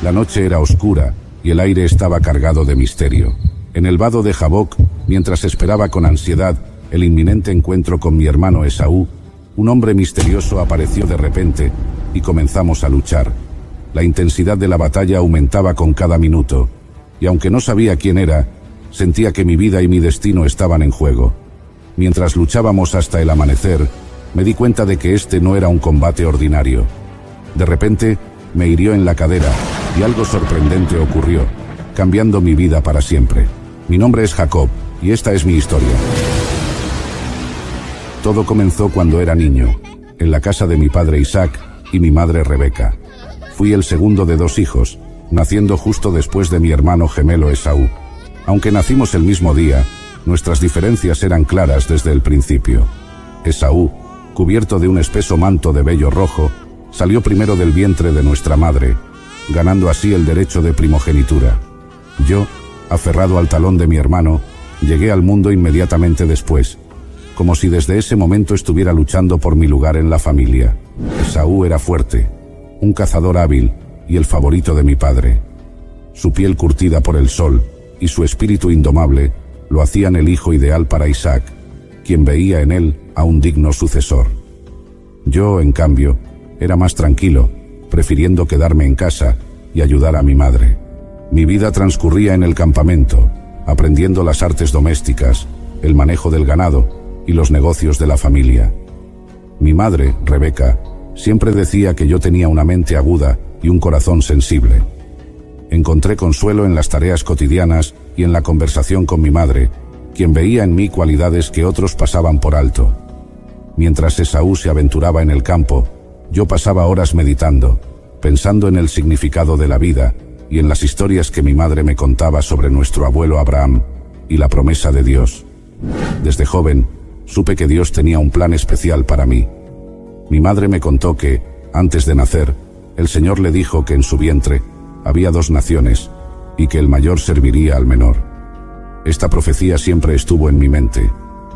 La noche era oscura y el aire estaba cargado de misterio. En el vado de Jaboc, mientras esperaba con ansiedad el inminente encuentro con mi hermano Esaú, un hombre misterioso apareció de repente y comenzamos a luchar. La intensidad de la batalla aumentaba con cada minuto, y aunque no sabía quién era, sentía que mi vida y mi destino estaban en juego. Mientras luchábamos hasta el amanecer, me di cuenta de que este no era un combate ordinario. De repente, me hirió en la cadera, y algo sorprendente ocurrió, cambiando mi vida para siempre. Mi nombre es Jacob, y esta es mi historia. Todo comenzó cuando era niño, en la casa de mi padre Isaac y mi madre Rebeca. Fui el segundo de 2 hijos, naciendo justo después de mi hermano gemelo Esaú. Aunque nacimos el mismo día, nuestras diferencias eran claras desde el principio. Esaú, cubierto de un espeso manto de vello rojo, salió primero del vientre de nuestra madre, ganando así el derecho de primogenitura. Yo, aferrado al talón de mi hermano, llegué al mundo inmediatamente después, como si desde ese momento estuviera luchando por mi lugar en la familia. Esaú era fuerte, un cazador hábil y el favorito de mi padre. Su piel curtida por el sol y su espíritu indomable lo hacían el hijo ideal para Isaac, quien veía en él a un digno sucesor. Yo, en cambio, era más tranquilo, prefiriendo quedarme en casa y ayudar a mi madre. Mi vida transcurría en el campamento, aprendiendo las artes domésticas, el manejo del ganado y los negocios de la familia. Mi madre, Rebeca, siempre decía que yo tenía una mente aguda y un corazón sensible. Encontré consuelo en las tareas cotidianas y en la conversación con mi madre, quien veía en mí cualidades que otros pasaban por alto. Mientras Esaú se aventuraba en el campo, yo pasaba horas meditando, pensando en el significado de la vida y en las historias que mi madre me contaba sobre nuestro abuelo Abraham y la promesa de Dios. Desde joven, supe que Dios tenía un plan especial para mí. Mi madre me contó que, antes de nacer, el Señor le dijo que en su vientre había 2 naciones y que el mayor serviría al menor. Esta profecía siempre estuvo en mi mente,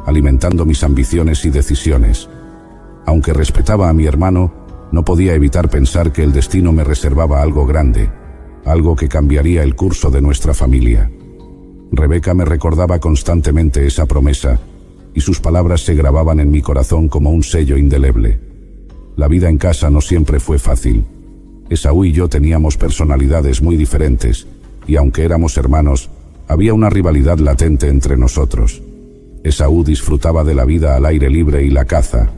alimentando mis ambiciones y decisiones. Aunque respetaba a mi hermano, no podía evitar pensar que el destino me reservaba algo grande, algo que cambiaría el curso de nuestra familia. Rebeca me recordaba constantemente esa promesa, y sus palabras se grababan en mi corazón como un sello indeleble. La vida en casa no siempre fue fácil. Esaú y yo teníamos personalidades muy diferentes, y aunque éramos hermanos, había una rivalidad latente entre nosotros. Esaú disfrutaba de la vida al aire libre y la caza,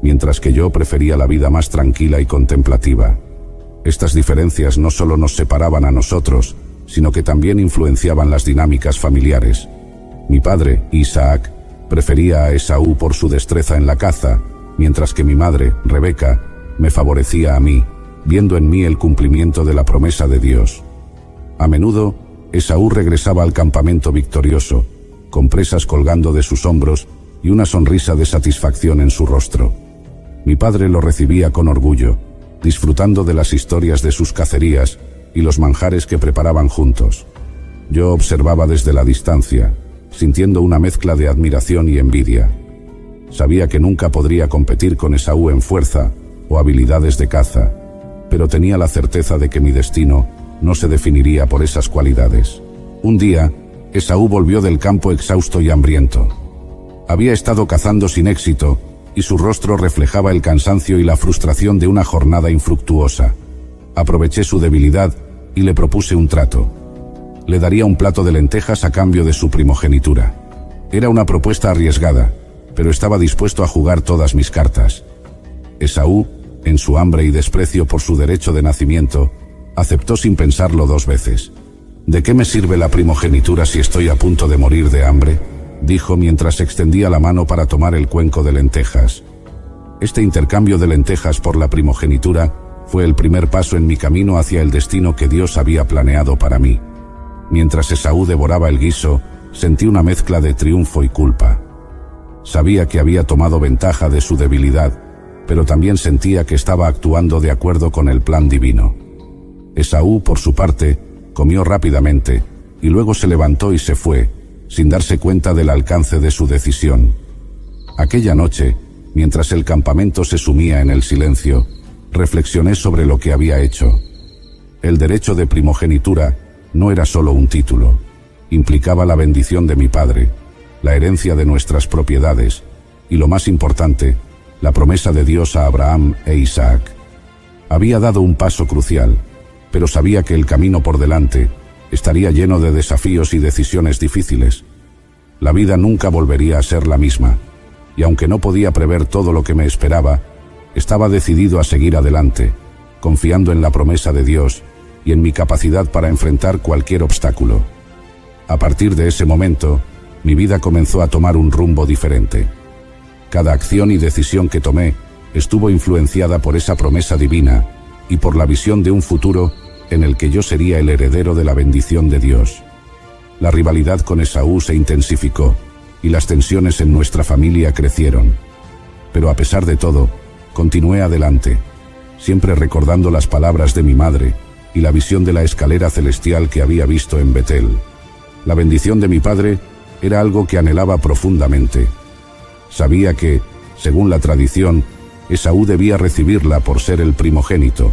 mientras que yo prefería la vida más tranquila y contemplativa. Estas diferencias no solo nos separaban a nosotros, sino que también influenciaban las dinámicas familiares. Mi padre, Isaac, prefería a Esaú por su destreza en la caza, mientras que mi madre, Rebeca, me favorecía a mí, viendo en mí el cumplimiento de la promesa de Dios. A menudo, Esaú regresaba al campamento victorioso, con presas colgando de sus hombros y una sonrisa de satisfacción en su rostro. Mi padre lo recibía con orgullo, disfrutando de las historias de sus cacerías y los manjares que preparaban juntos. Yo observaba desde la distancia, sintiendo una mezcla de admiración y envidia. Sabía que nunca podría competir con Esaú en fuerza o habilidades de caza, pero tenía la certeza de que mi destino no se definiría por esas cualidades. Un día, Esaú volvió del campo exhausto y hambriento. Había estado cazando sin éxito, y su rostro reflejaba el cansancio y la frustración de una jornada infructuosa. Aproveché su debilidad y le propuse un trato. Le daría un plato de lentejas a cambio de su primogenitura. Era una propuesta arriesgada, pero estaba dispuesto a jugar todas mis cartas. Esaú, en su hambre y desprecio por su derecho de nacimiento, aceptó sin pensarlo 2 veces. ¿De qué me sirve la primogenitura si estoy a punto de morir de hambre?, dijo mientras extendía la mano para tomar el cuenco de lentejas. Este intercambio de lentejas por la primogenitura fue el primer paso en mi camino hacia el destino que Dios había planeado para mí. Mientras Esaú devoraba el guiso, sentí una mezcla de triunfo y culpa. Sabía que había tomado ventaja de su debilidad, pero también sentía que estaba actuando de acuerdo con el plan divino. Esaú, por su parte, comió rápidamente, y luego se levantó y se fue, sin darse cuenta del alcance de su decisión. Aquella noche, mientras el campamento se sumía en el silencio, reflexioné sobre lo que había hecho. El derecho de primogenitura no era solo un título, implicaba la bendición de mi padre, la herencia de nuestras propiedades y, lo más importante, la promesa de Dios a Abraham e Isaac. Había dado un paso crucial, pero sabía que el camino por delante estaría lleno de desafíos y decisiones difíciles. La vida nunca volvería a ser la misma, y aunque no podía prever todo lo que me esperaba, estaba decidido a seguir adelante, confiando en la promesa de Dios y en mi capacidad para enfrentar cualquier obstáculo. A partir de ese momento, mi vida comenzó a tomar un rumbo diferente. Cada acción y decisión que tomé estuvo influenciada por esa promesa divina y por la visión de un futuro en el que yo sería el heredero de la bendición de Dios. La rivalidad con Esaú se intensificó y las tensiones en nuestra familia crecieron. Pero a pesar de todo, continué adelante, siempre recordando las palabras de mi madre y la visión de la escalera celestial que había visto en Betel. La bendición de mi padre era algo que anhelaba profundamente. Sabía que, según la tradición, Esaú debía recibirla por ser el primogénito,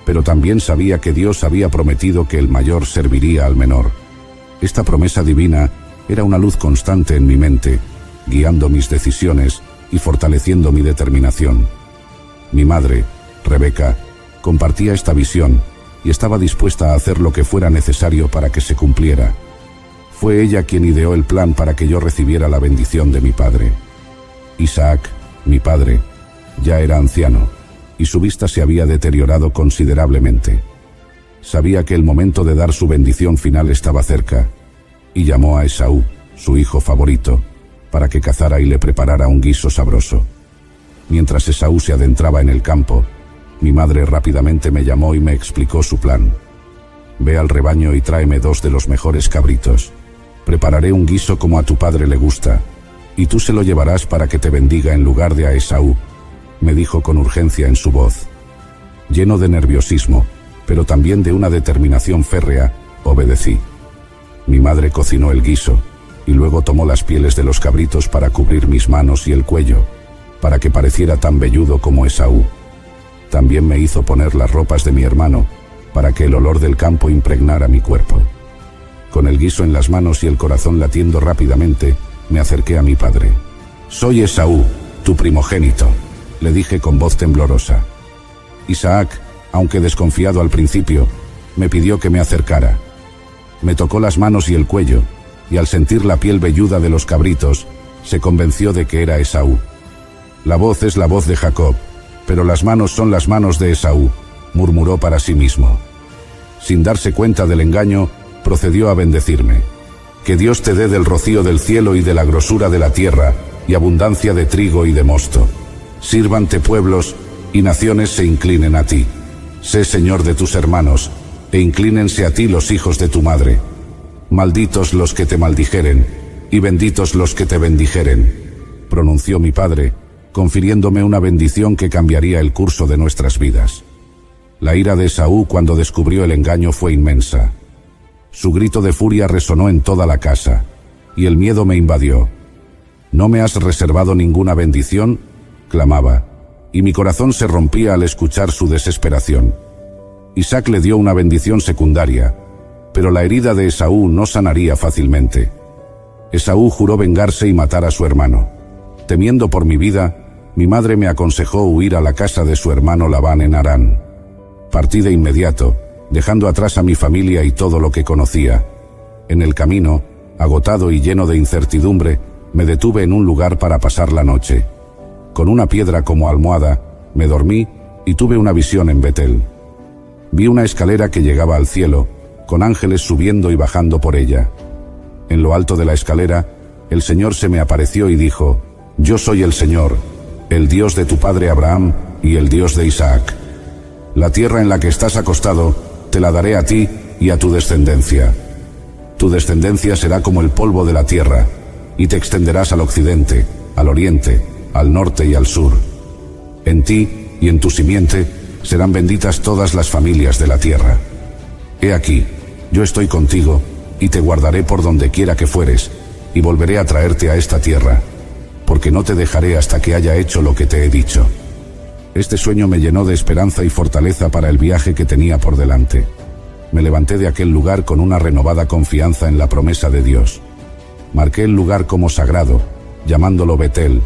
pero también sabía que Dios había prometido que el mayor serviría al menor. Esta promesa divina era una luz constante en mi mente, guiando mis decisiones y fortaleciendo mi determinación. Mi madre, Rebeca, compartía esta visión y estaba dispuesta a hacer lo que fuera necesario para que se cumpliera. Fue ella quien ideó el plan para que yo recibiera la bendición de mi padre. Isaac, mi padre, ya era anciano y su vista se había deteriorado considerablemente. Sabía que el momento de dar su bendición final estaba cerca y llamó a Esaú, su hijo favorito, para que cazara y le preparara un guiso sabroso. Mientras Esaú se adentraba en el campo, mi madre rápidamente me llamó y me explicó su plan. Ve al rebaño y tráeme 2 de los mejores cabritos. Prepararé un guiso como a tu padre le gusta, y tú se lo llevarás para que te bendiga en lugar de a Esaú, me dijo con urgencia en su voz. Lleno de nerviosismo, pero también de una determinación férrea, obedecí. Mi madre cocinó el guiso, y luego tomó las pieles de los cabritos para cubrir mis manos y el cuello, para que pareciera tan velludo como Esaú. También me hizo poner las ropas de mi hermano, para que el olor del campo impregnara mi cuerpo. Con el guiso en las manos y el corazón latiendo rápidamente, me acerqué a mi padre. «Soy Esaú, tu primogénito», le dije con voz temblorosa. Isaac, aunque desconfiado al principio, me pidió que me acercara. Me tocó las manos y el cuello, y al sentir la piel velluda de los cabritos, se convenció de que era Esaú. «La voz es la voz de Jacob, pero las manos son las manos de Esaú», murmuró para sí mismo. Sin darse cuenta del engaño, procedió a bendecirme. «Que Dios te dé del rocío del cielo y de la grosura de la tierra, y abundancia de trigo y de mosto. Sírvante pueblos, y naciones se inclinen a ti. Sé señor de tus hermanos, e inclínense a ti los hijos de tu madre. Malditos los que te maldijeren, y benditos los que te bendijeren», pronunció mi padre, confiriéndome una bendición que cambiaría el curso de nuestras vidas. La ira de Esaú cuando descubrió el engaño fue inmensa. Su grito de furia resonó en toda la casa, y el miedo me invadió. «¿No me has reservado ninguna bendición?», clamaba, y mi corazón se rompía al escuchar su desesperación. Isaac le dio una bendición secundaria, pero la herida de Esaú no sanaría fácilmente. Esaú juró vengarse y matar a su hermano. Temiendo por mi vida, mi madre me aconsejó huir a la casa de su hermano Labán en Harán. Partí de inmediato, dejando atrás a mi familia y todo lo que conocía. En el camino, agotado y lleno de incertidumbre, me detuve en un lugar para pasar la noche. Con una piedra como almohada, me dormí y tuve una visión en Betel. Vi una escalera que llegaba al cielo, con ángeles subiendo y bajando por ella. En lo alto de la escalera, el Señor se me apareció y dijo: «Yo soy el Señor, el Dios de tu padre Abraham y el Dios de Isaac. La tierra en la que estás acostado, te la daré a ti y a tu descendencia. Tu descendencia será como el polvo de la tierra, y te extenderás al occidente, al oriente, al norte y al sur. En ti y en tu simiente serán benditas todas las familias de la tierra. He aquí, yo estoy contigo, y te guardaré por donde quiera que fueres, y volveré a traerte a esta tierra, porque no te dejaré hasta que haya hecho lo que te he dicho». Este sueño me llenó de esperanza y fortaleza para el viaje que tenía por delante. me levanté de aquel lugar con una renovada confianza en la promesa de Dios. Marqué el lugar como sagrado, llamándolo Betel,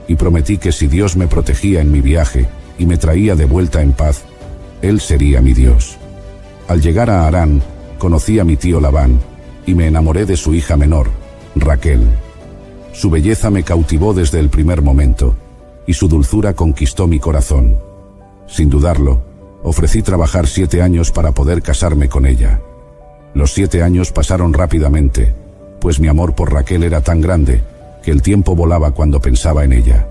y prometí que si Dios me protegía en mi viaje y me traía de vuelta en paz, Él sería mi Dios. Al llegar a Harán, conocí a mi tío Labán, y me enamoré de su hija menor, Raquel. Su belleza me cautivó desde el primer momento, y su dulzura conquistó mi corazón. Sin dudarlo, ofrecí trabajar 7 años para poder casarme con ella. Los 7 años pasaron rápidamente, pues mi amor por Raquel era tan grande que el tiempo volaba cuando pensaba en ella.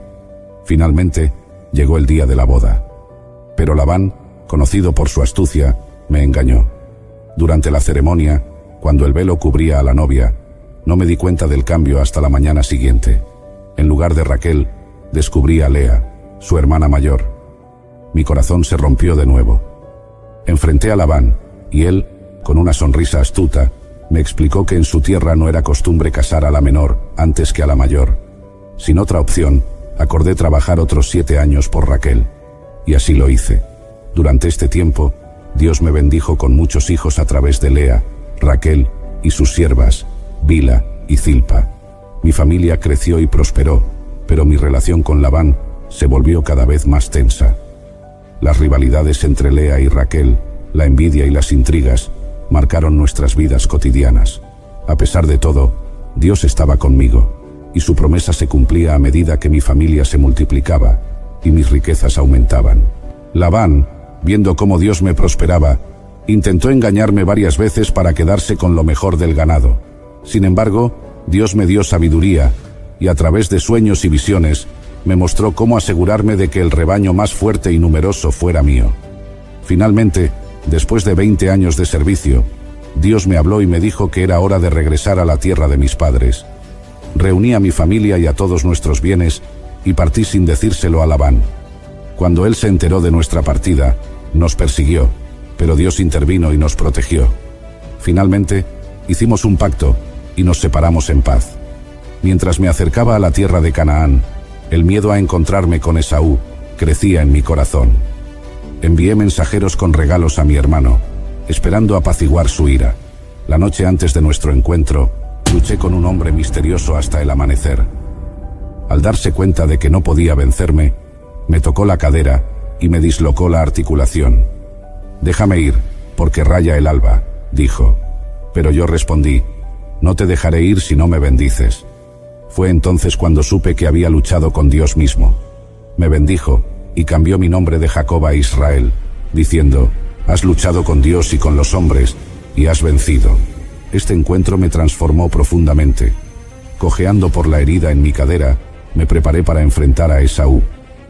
Finalmente, llegó el día de la boda. Pero Labán, conocido por su astucia, me engañó. Durante la ceremonia, cuando el velo cubría a la novia, no me di cuenta del cambio hasta la mañana siguiente. En lugar de Raquel, descubrí a Lea, su hermana mayor. Mi corazón se rompió de nuevo. Enfrenté a Labán, y él, con una sonrisa astuta, me explicó que en su tierra no era costumbre casar a la menor antes que a la mayor. Sin otra opción, acordé trabajar otros 7 años por Raquel. Y así lo hice. Durante este tiempo, Dios me bendijo con muchos hijos a través de Lea, Raquel y sus siervas, Bila y Zilpa. Mi familia creció y prosperó, pero mi relación con Labán se volvió cada vez más tensa. Las rivalidades entre Lea y Raquel, la envidia y las intrigas, marcaron nuestras vidas cotidianas. A pesar de todo, Dios estaba conmigo, y su promesa se cumplía a medida que mi familia se multiplicaba y mis riquezas aumentaban. Labán, viendo cómo Dios me prosperaba, intentó engañarme varias veces para quedarse con lo mejor del ganado. Sin embargo, Dios me dio sabiduría, y a través de sueños y visiones, me mostró cómo asegurarme de que el rebaño más fuerte y numeroso fuera mío. Finalmente, después de 20 años de servicio, Dios me habló y me dijo que era hora de regresar a la tierra de mis padres. Reuní a mi familia y a todos nuestros bienes, y partí sin decírselo a Labán. Cuando él se enteró de nuestra partida, nos persiguió, pero Dios intervino y nos protegió. Finalmente, hicimos un pacto y nos separamos en paz. Mientras me acercaba a la tierra de Canaán, el miedo a encontrarme con Esaú crecía en mi corazón. Envié mensajeros con regalos a mi hermano, esperando apaciguar su ira. La noche antes de nuestro encuentro, luché con un hombre misterioso hasta el amanecer. Al darse cuenta de que no podía vencerme, me tocó la cadera y me dislocó la articulación. «Déjame ir, porque raya el alba», dijo. Pero yo respondí: «No te dejaré ir si no me bendices». Fue entonces cuando supe que había luchado con Dios mismo. Me bendijo y cambió mi nombre de Jacob a Israel, diciendo: «Has luchado con Dios y con los hombres, y has vencido». Este encuentro me transformó profundamente. Cojeando por la herida en mi cadera, me preparé para enfrentar a Esaú.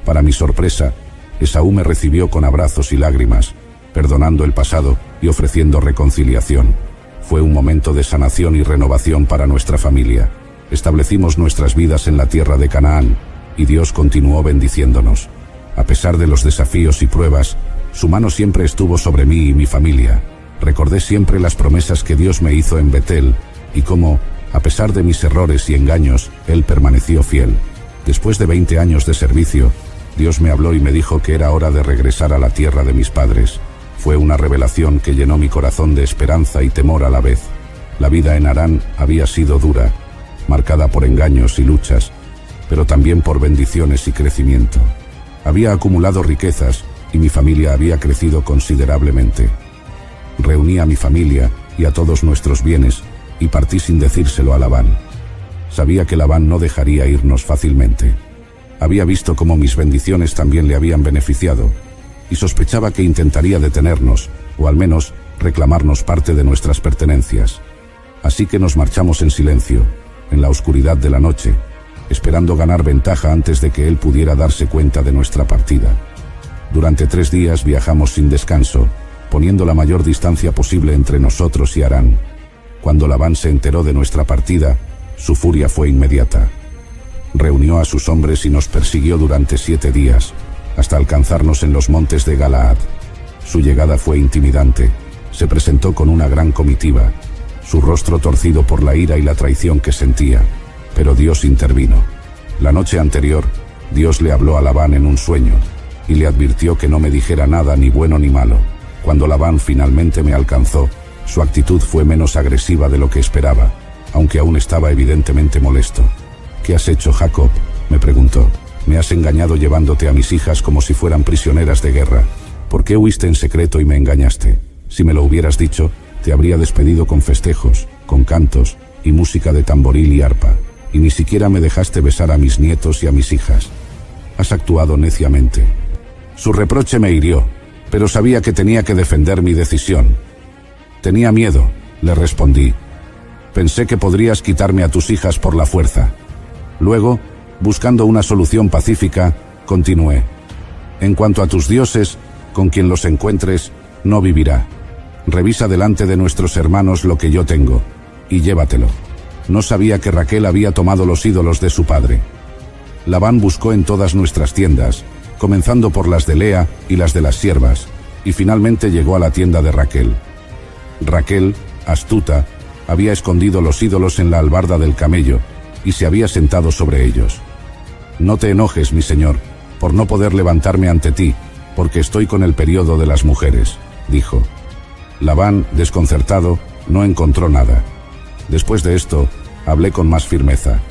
Para mi sorpresa, Esaú me recibió con abrazos y lágrimas, perdonando el pasado y ofreciendo reconciliación. Fue un momento de sanación y renovación para nuestra familia. Establecimos nuestras vidas en la tierra de Canaán, y Dios continuó bendiciéndonos. A pesar de los desafíos y pruebas, su mano siempre estuvo sobre mí y mi familia. Recordé siempre las promesas que Dios me hizo en Betel, y cómo, a pesar de mis errores y engaños, Él permaneció fiel. Después de 20 años de servicio, Dios me habló y me dijo que era hora de regresar a la tierra de mis padres. Fue una revelación que llenó mi corazón de esperanza y temor a la vez. La vida en Harán había sido dura, marcada por engaños y luchas, pero también por bendiciones y crecimiento. Había acumulado riquezas y mi familia había crecido considerablemente. Reuní a mi familia y a todos nuestros bienes y partí sin decírselo a Labán. Sabía que Labán no dejaría irnos fácilmente. Había visto cómo mis bendiciones también le habían beneficiado, y sospechaba que intentaría detenernos, o al menos reclamarnos parte de nuestras pertenencias. Así que nos marchamos en silencio, en la oscuridad de la noche, esperando ganar ventaja antes de que él pudiera darse cuenta de nuestra partida. Durante 3 días viajamos sin descanso, poniendo la mayor distancia posible entre nosotros y Harán. Cuando Labán se enteró de nuestra partida, su furia fue inmediata. Reunió a sus hombres y nos persiguió durante 7 días, hasta alcanzarnos en los montes de Galaad. Su llegada fue intimidante. Se presentó con una gran comitiva, su rostro torcido por la ira y la traición que sentía, pero Dios intervino. La noche anterior, Dios le habló a Labán en un sueño, y le advirtió que no me dijera nada ni bueno ni malo. Cuando Labán finalmente me alcanzó, su actitud fue menos agresiva de lo que esperaba, aunque aún estaba evidentemente molesto. «¿Qué has hecho, Jacob?», me preguntó. «Me has engañado llevándote a mis hijas como si fueran prisioneras de guerra. ¿Por qué huiste en secreto y me engañaste? Si me lo hubieras dicho, te habría despedido con festejos, con cantos y música de tamboril y arpa, y ni siquiera me dejaste besar a mis nietos y a mis hijas. Has actuado neciamente». Su reproche me hirió, pero sabía que tenía que defender mi decisión. «Tenía miedo», le respondí. «Pensé que podrías quitarme a tus hijas por la fuerza». Luego, buscando una solución pacífica, continué. «En cuanto a tus dioses, con quien los encuentres, no vivirá. Revisa delante de nuestros hermanos lo que yo tengo, y llévatelo». No sabía que Raquel había tomado los ídolos de su padre. Labán buscó en todas nuestras tiendas, comenzando por las de Lea y las de las siervas, y finalmente llegó a la tienda de Raquel. Raquel, astuta, había escondido los ídolos en la albarda del camello, y se había sentado sobre ellos. «No te enojes, mi señor, por no poder levantarme ante ti, porque estoy con el periodo de las mujeres», dijo. Labán, desconcertado, no encontró nada. Después de esto, hablé con más firmeza.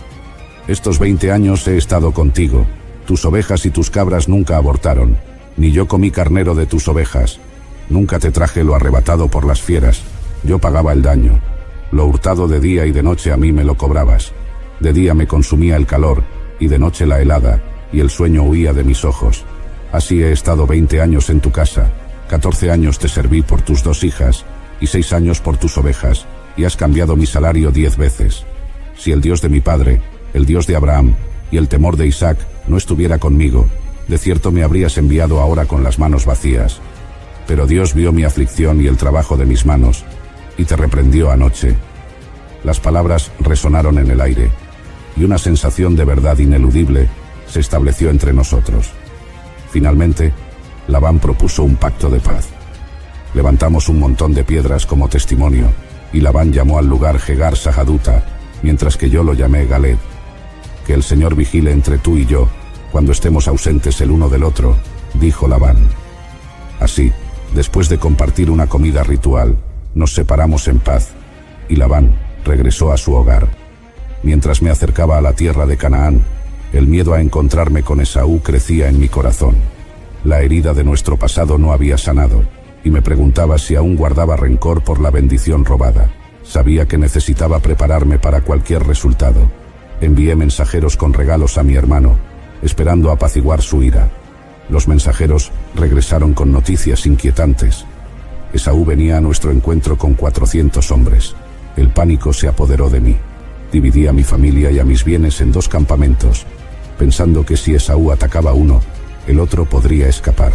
«Estos 20 años he estado contigo. Tus ovejas y tus cabras nunca abortaron, ni yo comí carnero de tus ovejas. Nunca te traje lo arrebatado por las fieras. Yo pagaba el daño. Lo hurtado de día y de noche a mí me lo cobrabas. De día me consumía el calor, y de noche la helada, y el sueño huía de mis ojos. Así he estado 20 años en tu casa. 14 años te serví por tus 2 hijas, y 6 años por tus ovejas, y has cambiado mi salario 10 veces. Si el Dios de mi padre, el Dios de Abraham, y el temor de Isaac no estuviera conmigo, de cierto me habrías enviado ahora con las manos vacías. Pero Dios vio mi aflicción y el trabajo de mis manos, y te reprendió anoche». Las palabras resonaron en el aire, y una sensación de verdad ineludible se estableció entre nosotros. Finalmente, Labán propuso un pacto de paz. Levantamos un montón de piedras como testimonio, y Labán llamó al lugar Jegar Sahaduta, mientras que yo lo llamé Galed. «Que el Señor vigile entre tú y yo, cuando estemos ausentes el uno del otro», dijo Labán. Así, después de compartir una comida ritual, nos separamos en paz, y Labán regresó a su hogar. Mientras me acercaba a la tierra de Canaán, el miedo a encontrarme con Esaú crecía en mi corazón. La herida de nuestro pasado no había sanado, y me preguntaba si aún guardaba rencor por la bendición robada. Sabía que necesitaba prepararme para cualquier resultado. Envié mensajeros con regalos a mi hermano, esperando apaciguar su ira. Los mensajeros regresaron con noticias inquietantes. Esaú venía a nuestro encuentro con 400 hombres. El pánico se apoderó de mí. Dividí a mi familia y a mis bienes en 2 campamentos, pensando que si Esaú atacaba uno, el otro podría escapar.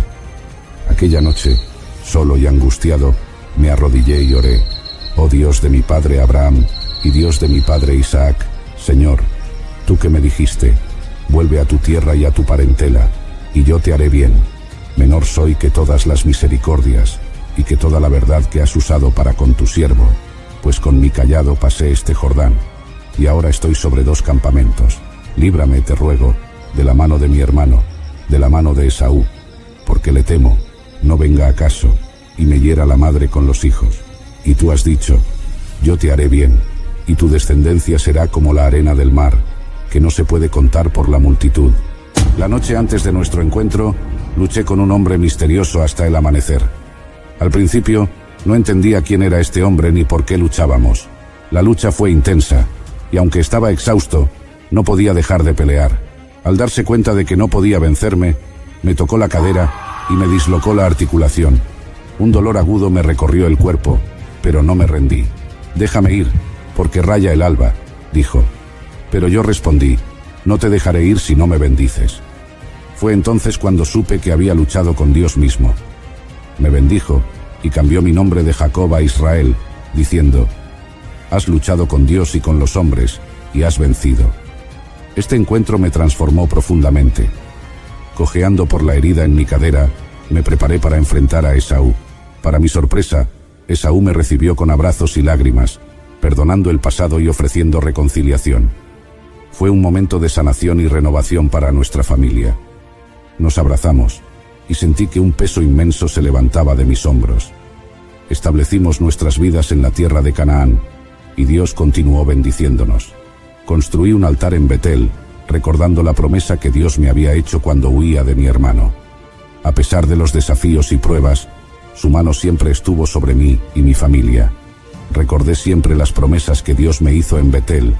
Aquella noche, solo y angustiado, me arrodillé y oré. «Oh Dios de mi padre Abraham y Dios de mi padre Isaac, Señor, tú que me dijiste, vuelve a tu tierra y a tu parentela, y yo te haré bien. Menor soy que todas las misericordias, y que toda la verdad que has usado para con tu siervo, pues con mi cayado pasé este Jordán, y ahora estoy sobre 2 campamentos. Líbrame, te ruego, de la mano de mi hermano, de la mano de Esaú, porque le temo, no venga acaso, y me hiera la madre con los hijos. Y tú has dicho, yo te haré bien, y tu descendencia será como la arena del mar, que no se puede contar por la multitud». La noche antes de nuestro encuentro, luché con un hombre misterioso hasta el amanecer. Al principio, no entendía quién era este hombre ni por qué luchábamos. La lucha fue intensa, y aunque estaba exhausto, no podía dejar de pelear. Al darse cuenta de que no podía vencerme, me tocó la cadera y me dislocó la articulación. Un dolor agudo me recorrió el cuerpo, pero no me rendí. «Déjame ir, porque raya el alba», dijo. Pero yo respondí, «No te dejaré ir si no me bendices». Fue entonces cuando supe que había luchado con Dios mismo. Me bendijo y cambió mi nombre de Jacob a Israel, diciendo, «Has luchado con Dios y con los hombres, y has vencido». Este encuentro me transformó profundamente. Cojeando por la herida en mi cadera, me preparé para enfrentar a Esaú. Para mi sorpresa, Esaú me recibió con abrazos y lágrimas, perdonando el pasado y ofreciendo reconciliación. Fue un momento de sanación y renovación para nuestra familia. Nos abrazamos, y sentí que un peso inmenso se levantaba de mis hombros. Establecimos nuestras vidas en la tierra de Canaán, y Dios continuó bendiciéndonos. Construí un altar en Betel, recordando la promesa que Dios me había hecho cuando huía de mi hermano. A pesar de los desafíos y pruebas, su mano siempre estuvo sobre mí y mi familia. Recordé siempre las promesas que Dios me hizo en Betel,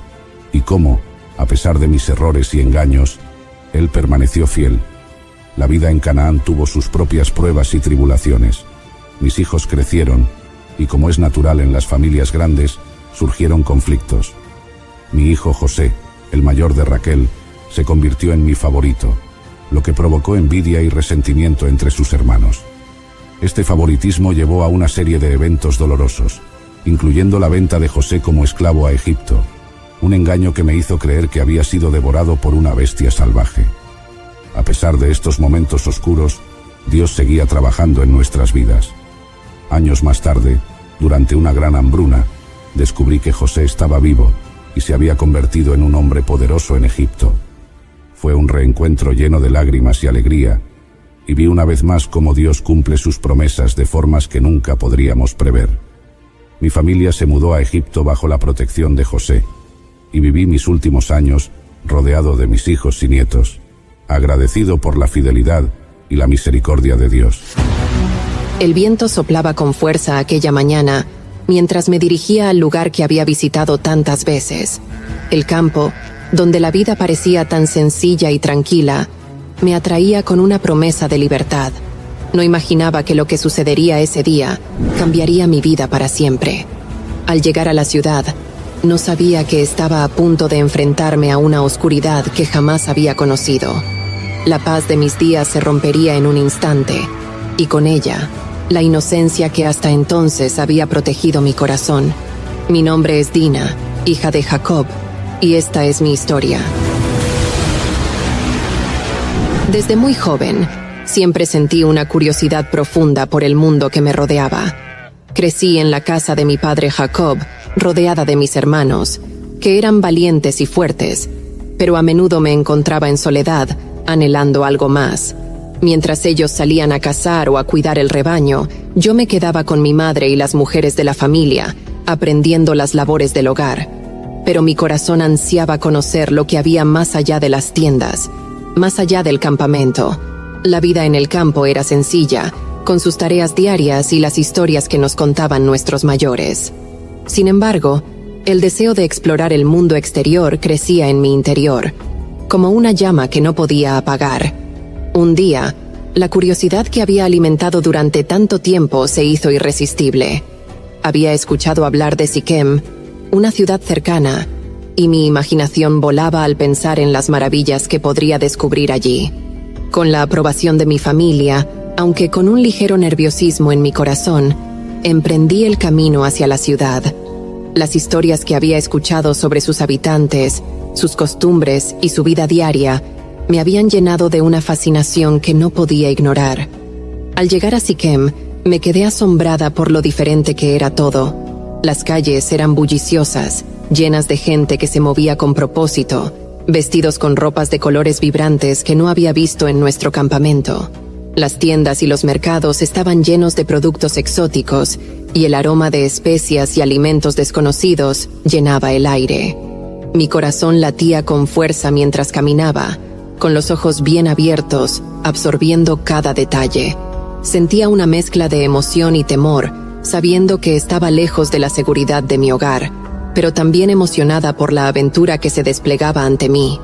y cómo, a pesar de mis errores y engaños, Él permaneció fiel. La vida en Canaán tuvo sus propias pruebas y tribulaciones. Mis hijos crecieron, y como es natural en las familias grandes, surgieron conflictos. Mi hijo José, el mayor de Raquel, se convirtió en mi favorito, lo que provocó envidia y resentimiento entre sus hermanos. Este favoritismo llevó a una serie de eventos dolorosos, incluyendo la venta de José como esclavo a Egipto, un engaño que me hizo creer que había sido devorado por una bestia salvaje. A pesar de estos momentos oscuros, Dios seguía trabajando en nuestras vidas. Años más tarde, durante una gran hambruna, descubrí que José estaba vivo y se había convertido en un hombre poderoso en Egipto. Fue un reencuentro lleno de lágrimas y alegría, y vi una vez más cómo Dios cumple sus promesas de formas que nunca podríamos prever. Mi familia se mudó a Egipto bajo la protección de José, y viví mis últimos años rodeado de mis hijos y nietos, agradecido por la fidelidad y la misericordia de Dios. El viento soplaba con fuerza aquella mañana, mientras me dirigía al lugar que había visitado tantas veces. El campo, donde la vida parecía tan sencilla y tranquila, me atraía con una promesa de libertad. No imaginaba que lo que sucedería ese día cambiaría mi vida para siempre. Al llegar a la ciudad, no sabía que estaba a punto de enfrentarme a una oscuridad que jamás había conocido. La paz de mis días se rompería en un instante, y con ella, la inocencia que hasta entonces había protegido mi corazón. Mi nombre es Dina, hija de Jacob, y esta es mi historia. Desde muy joven, siempre sentí una curiosidad profunda por el mundo que me rodeaba. Crecí en la casa de mi padre Jacob, rodeada de mis hermanos, que eran valientes y fuertes, pero a menudo me encontraba en soledad, anhelando algo más. Mientras ellos salían a cazar o a cuidar el rebaño, yo me quedaba con mi madre y las mujeres de la familia, aprendiendo las labores del hogar. Pero mi corazón ansiaba conocer lo que había más allá de las tiendas, más allá del campamento. La vida en el campo era sencilla, con sus tareas diarias y las historias que nos contaban nuestros mayores. Sin embargo, el deseo de explorar el mundo exterior crecía en mi interior, como una llama que no podía apagar. Un día, la curiosidad que había alimentado durante tanto tiempo se hizo irresistible. Había escuchado hablar de Siquem, una ciudad cercana, y mi imaginación volaba al pensar en las maravillas que podría descubrir allí. Con la aprobación de mi familia, aunque con un ligero nerviosismo en mi corazón, emprendí el camino hacia la ciudad. Las historias que había escuchado sobre sus habitantes, sus costumbres y su vida diaria me habían llenado de una fascinación que no podía ignorar. Al llegar a Siquem, me quedé asombrada por lo diferente que era todo. Las calles eran bulliciosas, llenas de gente que se movía con propósito, vestidos con ropas de colores vibrantes que no había visto en nuestro campamento. Las tiendas y los mercados estaban llenos de productos exóticos, y el aroma de especias y alimentos desconocidos llenaba el aire. Mi corazón latía con fuerza mientras caminaba, con los ojos bien abiertos, absorbiendo cada detalle. Sentía una mezcla de emoción y temor, sabiendo que estaba lejos de la seguridad de mi hogar, pero también emocionada por la aventura que se desplegaba ante mí.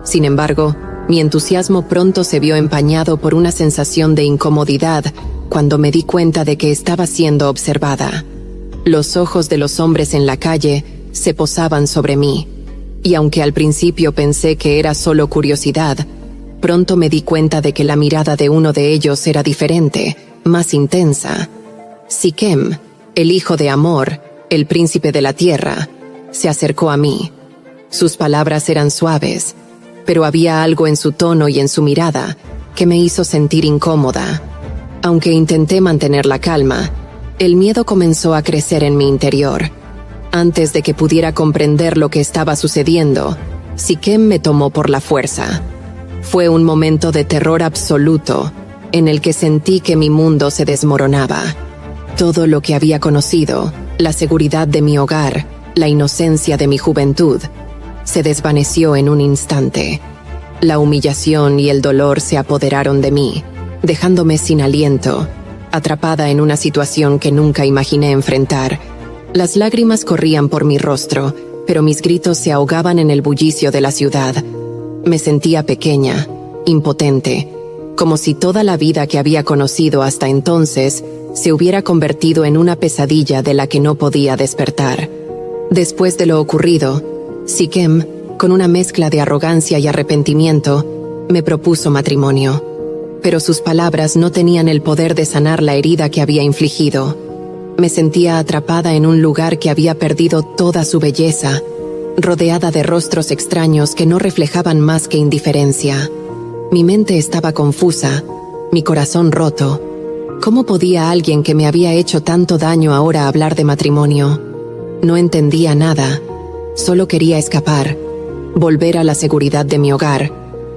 Sin embargo, mi entusiasmo pronto se vio empañado por una sensación de incomodidad cuando me di cuenta de que estaba siendo observada. Los ojos de los hombres en la calle se posaban sobre mí, y aunque al principio pensé que era solo curiosidad, pronto me di cuenta de que la mirada de uno de ellos era diferente, más intensa. Siquem, el hijo de Amor, el príncipe de la tierra, se acercó a mí. Sus palabras eran suaves, pero había algo en su tono y en su mirada que me hizo sentir incómoda. Aunque intenté mantener la calma, el miedo comenzó a crecer en mi interior. Antes de que pudiera comprender lo que estaba sucediendo, Siquem me tomó por la fuerza. Fue un momento de terror absoluto, en el que sentí que mi mundo se desmoronaba. Todo lo que había conocido, la seguridad de mi hogar, la inocencia de mi juventud, se desvaneció en un instante. La humillación y el dolor se apoderaron de mí, dejándome sin aliento, atrapada en una situación que nunca imaginé enfrentar. Las lágrimas corrían por mi rostro, pero mis gritos se ahogaban en el bullicio de la ciudad. Me sentía pequeña, impotente, como si toda la vida que había conocido hasta entonces se hubiera convertido en una pesadilla de la que no podía despertar. Después de lo ocurrido, Siquem, con una mezcla de arrogancia y arrepentimiento, me propuso matrimonio. Pero sus palabras no tenían el poder de sanar la herida que había infligido. Me sentía atrapada en un lugar que había perdido toda su belleza, rodeada de rostros extraños que no reflejaban más que indiferencia. Mi mente estaba confusa, mi corazón roto. ¿Cómo podía alguien que me había hecho tanto daño ahora hablar de matrimonio? No entendía nada. Solo quería escapar, volver a la seguridad de mi hogar,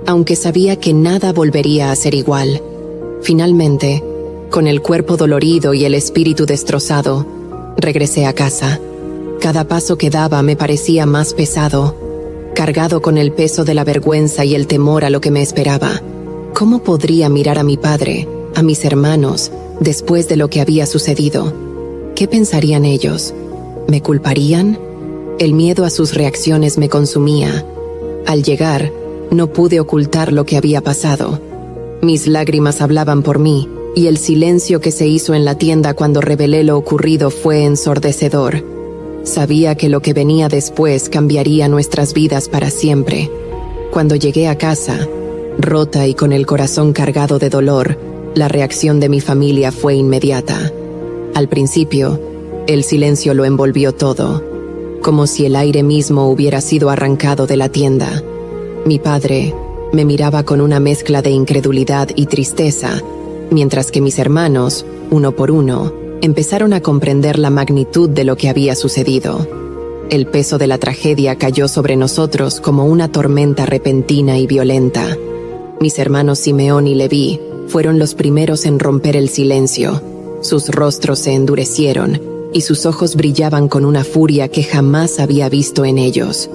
aunque sabía que nada volvería a ser igual. Finalmente, con el cuerpo dolorido y el espíritu destrozado, regresé a casa. Cada paso que daba me parecía más pesado, cargado con el peso de la vergüenza y el temor a lo que me esperaba. ¿Cómo podría mirar a mi padre, a mis hermanos, después de lo que había sucedido? ¿Qué pensarían ellos? ¿Me culparían? El miedo a sus reacciones me consumía. Al llegar, no pude ocultar lo que había pasado. Mis lágrimas hablaban por mí, y el silencio que se hizo en la tienda cuando revelé lo ocurrido fue ensordecedor. Sabía que lo que venía después cambiaría nuestras vidas para siempre. Cuando llegué a casa, rota y con el corazón cargado de dolor, la reacción de mi familia fue inmediata. Al principio, el silencio lo envolvió todo, como si el aire mismo hubiera sido arrancado de la tienda. Mi padre me miraba con una mezcla de incredulidad y tristeza, mientras que mis hermanos, uno por uno, empezaron a comprender la magnitud de lo que había sucedido. El peso de la tragedia cayó sobre nosotros como una tormenta repentina y violenta. Mis hermanos Simeón y Leví fueron los primeros en romper el silencio. Sus rostros se endurecieron y sus ojos brillaban con una furia que jamás había visto en ellos.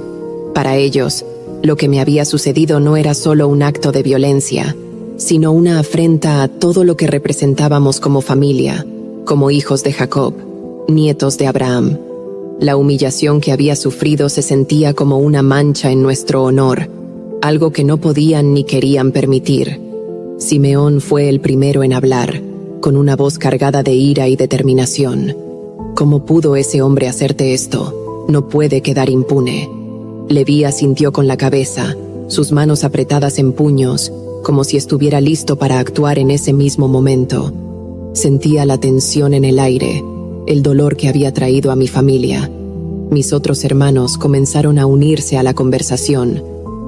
Para ellos, lo que me había sucedido no era solo un acto de violencia, sino una afrenta a todo lo que representábamos como familia, como hijos de Jacob, nietos de Abraham. La humillación que había sufrido se sentía como una mancha en nuestro honor, algo que no podían ni querían permitir. Simeón fue el primero en hablar, con una voz cargada de ira y determinación. ¿Cómo pudo ese hombre hacerte esto? No puede quedar impune. Leví asintió con la cabeza, sus manos apretadas en puños, como si estuviera listo para actuar en ese mismo momento. Sentía la tensión en el aire, el dolor que había traído a mi familia. Mis otros hermanos comenzaron a unirse a la conversación,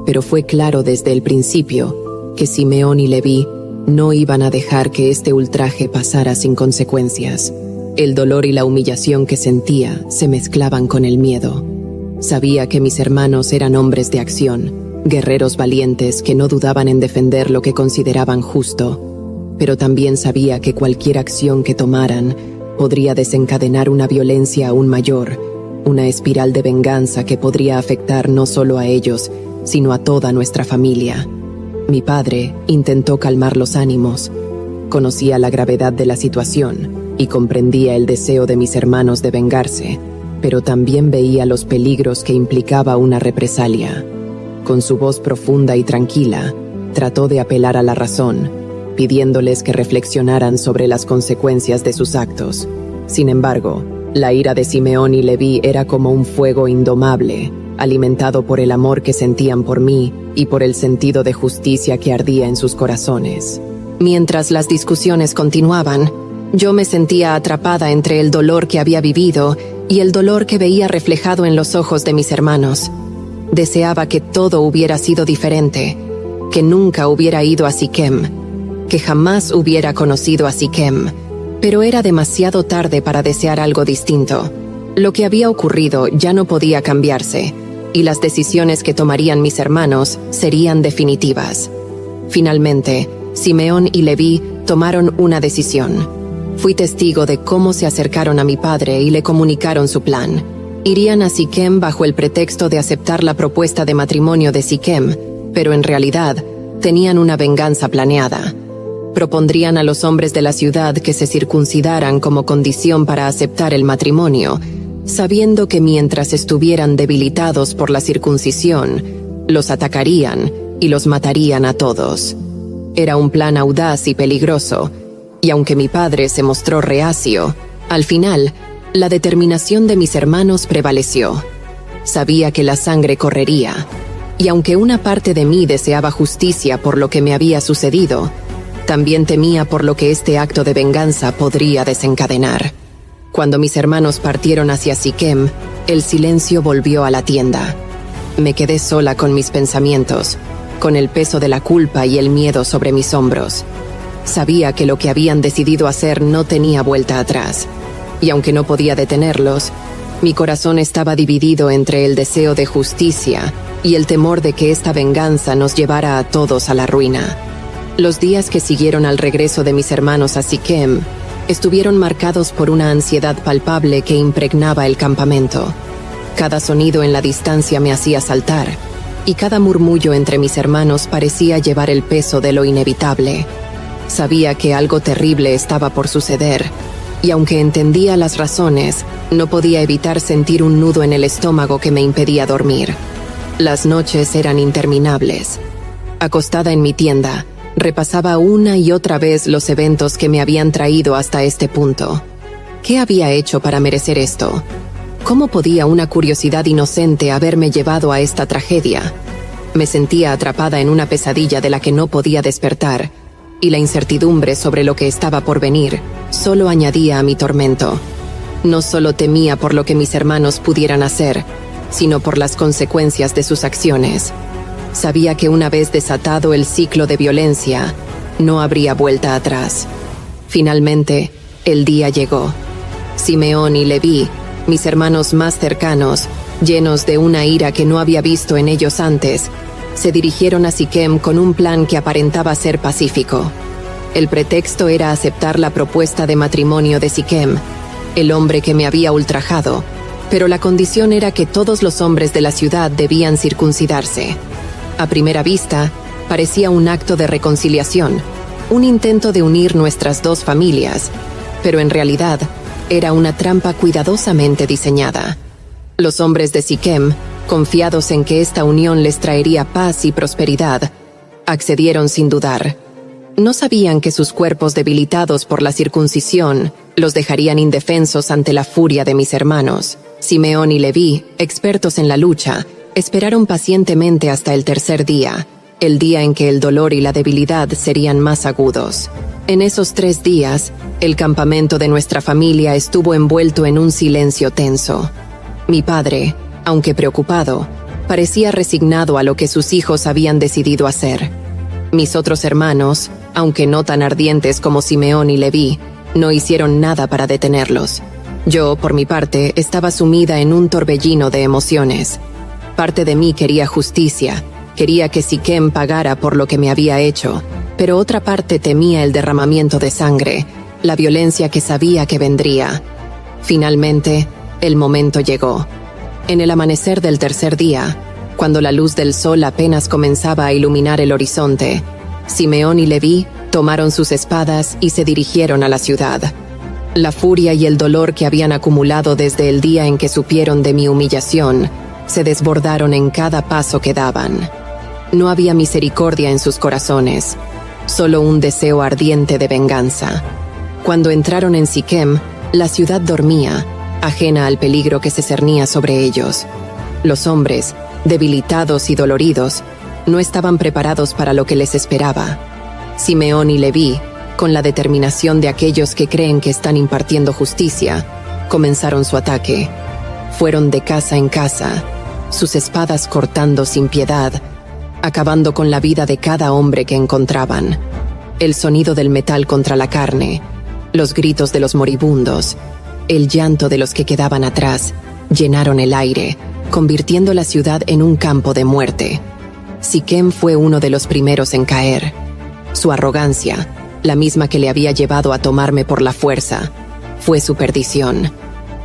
pero fue claro desde el principio que Simeón y Leví no iban a dejar que este ultraje pasara sin consecuencias. El dolor y la humillación que sentía se mezclaban con el miedo. Sabía que mis hermanos eran hombres de acción, guerreros valientes que no dudaban en defender lo que consideraban justo, pero también sabía que cualquier acción que tomaran podría desencadenar una violencia aún mayor, una espiral de venganza que podría afectar no solo a ellos, sino a toda nuestra familia. Mi padre intentó calmar los ánimos. Conocía la gravedad de la situación y comprendía el deseo de mis hermanos de vengarse, pero también veía los peligros que implicaba una represalia. Con su voz profunda y tranquila, trató de apelar a la razón, pidiéndoles que reflexionaran sobre las consecuencias de sus actos. Sin embargo, la ira de Simeón y Leví era como un fuego indomable, alimentado por el amor que sentían por mí y por el sentido de justicia que ardía en sus corazones. Mientras las discusiones continuaban, yo me sentía atrapada entre el dolor que había vivido y el dolor que veía reflejado en los ojos de mis hermanos. Deseaba que todo hubiera sido diferente, que nunca hubiera ido a Siquem, que jamás hubiera conocido a Siquem, pero era demasiado tarde para desear algo distinto. Lo que había ocurrido ya no podía cambiarse, y las decisiones que tomarían mis hermanos serían definitivas. Finalmente, Simeón y Leví tomaron una decisión. Fui testigo de cómo se acercaron a mi padre y le comunicaron su plan. Irían a Siquem bajo el pretexto de aceptar la propuesta de matrimonio de Siquem, pero en realidad tenían una venganza planeada. Propondrían a los hombres de la ciudad que se circuncidaran como condición para aceptar el matrimonio, sabiendo que mientras estuvieran debilitados por la circuncisión, los atacarían y los matarían a todos. Era un plan audaz y peligroso, y aunque mi padre se mostró reacio, al final, la determinación de mis hermanos prevaleció. Sabía que la sangre correría, y aunque una parte de mí deseaba justicia por lo que me había sucedido, también temía por lo que este acto de venganza podría desencadenar. Cuando mis hermanos partieron hacia Siquem, el silencio volvió a la tienda. Me quedé sola con mis pensamientos, con el peso de la culpa y el miedo sobre mis hombros. Sabía que lo que habían decidido hacer no tenía vuelta atrás, y aunque no podía detenerlos, mi corazón estaba dividido entre el deseo de justicia y el temor de que esta venganza nos llevara a todos a la ruina. Los días que siguieron al regreso de mis hermanos a Siquem estuvieron marcados por una ansiedad palpable que impregnaba el campamento. Cada sonido en la distancia me hacía saltar, y cada murmullo entre mis hermanos parecía llevar el peso de lo inevitable. Sabía que algo terrible estaba por suceder, y aunque entendía las razones, no podía evitar sentir un nudo en el estómago que me impedía dormir. Las noches eran interminables. Acostada en mi tienda, repasaba una y otra vez los eventos que me habían traído hasta este punto. ¿Qué había hecho para merecer esto? ¿Cómo podía una curiosidad inocente haberme llevado a esta tragedia? Me sentía atrapada en una pesadilla de la que no podía despertar, y la incertidumbre sobre lo que estaba por venir solo añadía a mi tormento. No solo temía por lo que mis hermanos pudieran hacer, sino por las consecuencias de sus acciones. Sabía que una vez desatado el ciclo de violencia, no habría vuelta atrás. Finalmente, el día llegó. Simeón y Leví, mis hermanos más cercanos, llenos de una ira que no había visto en ellos antes, se dirigieron a Siquem con un plan que aparentaba ser pacífico. El pretexto era aceptar la propuesta de matrimonio de Siquem, el hombre que me había ultrajado, pero la condición era que todos los hombres de la ciudad debían circuncidarse. A primera vista, parecía un acto de reconciliación, un intento de unir nuestras dos familias, pero en realidad era una trampa cuidadosamente diseñada. Los hombres de Siquem, confiados en que esta unión les traería paz y prosperidad, accedieron sin dudar. No sabían que sus cuerpos debilitados por la circuncisión los dejarían indefensos ante la furia de mis hermanos. Simeón y Leví, expertos en la lucha, esperaron pacientemente hasta el tercer día, el día en que el dolor y la debilidad serían más agudos. En esos 3 días, el campamento de nuestra familia estuvo envuelto en un silencio tenso. Mi padre, aunque preocupado, parecía resignado a lo que sus hijos habían decidido hacer. Mis otros hermanos, aunque no tan ardientes como Simeón y Leví, no hicieron nada para detenerlos. Yo, por mi parte, estaba sumida en un torbellino de emociones. Parte de mí quería justicia, quería que Siquem pagara por lo que me había hecho, pero otra parte temía el derramamiento de sangre, la violencia que sabía que vendría. Finalmente, el momento llegó. En el amanecer del tercer día, cuando la luz del sol apenas comenzaba a iluminar el horizonte, Simeón y Leví tomaron sus espadas y se dirigieron a la ciudad. La furia y el dolor que habían acumulado desde el día en que supieron de mi humillación se desbordaron en cada paso que daban. No había misericordia en sus corazones, solo un deseo ardiente de venganza. Cuando entraron en Siquem, la ciudad dormía, ajena al peligro que se cernía sobre ellos. Los hombres, debilitados y doloridos, no estaban preparados para lo que les esperaba. Simeón y Leví, con la determinación de aquellos que creen que están impartiendo justicia, comenzaron su ataque. Fueron de casa en casa, sus espadas cortando sin piedad, acabando con la vida de cada hombre que encontraban. El sonido del metal contra la carne, los gritos de los moribundos, el llanto de los que quedaban atrás, llenaron el aire, convirtiendo la ciudad en un campo de muerte. Siquem fue uno de los primeros en caer. Su arrogancia, la misma que le había llevado a tomarme por la fuerza, fue su perdición.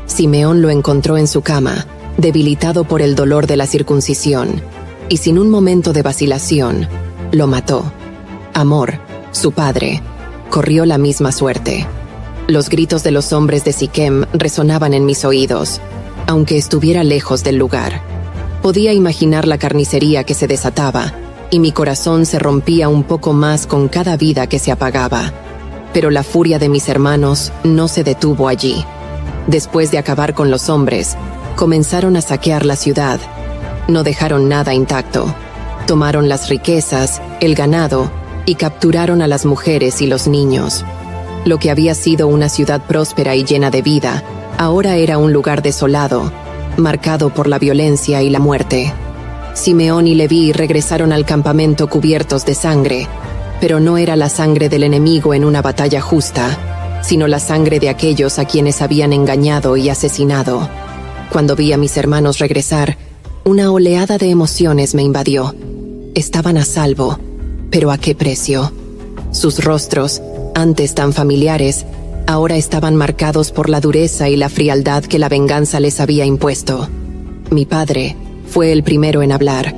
Simeón lo encontró en su cama, debilitado por el dolor de la circuncisión, y sin un momento de vacilación, lo mató. Hamor, su padre, corrió la misma suerte. Los gritos de los hombres de Siquem resonaban en mis oídos, aunque estuviera lejos del lugar. Podía imaginar la carnicería que se desataba, y mi corazón se rompía un poco más con cada vida que se apagaba. Pero la furia de mis hermanos no se detuvo allí. Después de acabar con los hombres, comenzaron a saquear la ciudad. No dejaron nada intacto. Tomaron las riquezas, el ganado, y capturaron a las mujeres y los niños. Lo que había sido una ciudad próspera y llena de vida, ahora era un lugar desolado, marcado por la violencia y la muerte. Simeón y Leví regresaron al campamento cubiertos de sangre, pero no era la sangre del enemigo en una batalla justa, sino la sangre de aquellos a quienes habían engañado y asesinado. Cuando vi a mis hermanos regresar, una oleada de emociones me invadió. Estaban a salvo, pero ¿a qué precio? Sus rostros, antes tan familiares, ahora estaban marcados por la dureza y la frialdad que la venganza les había impuesto. Mi padre fue el primero en hablar.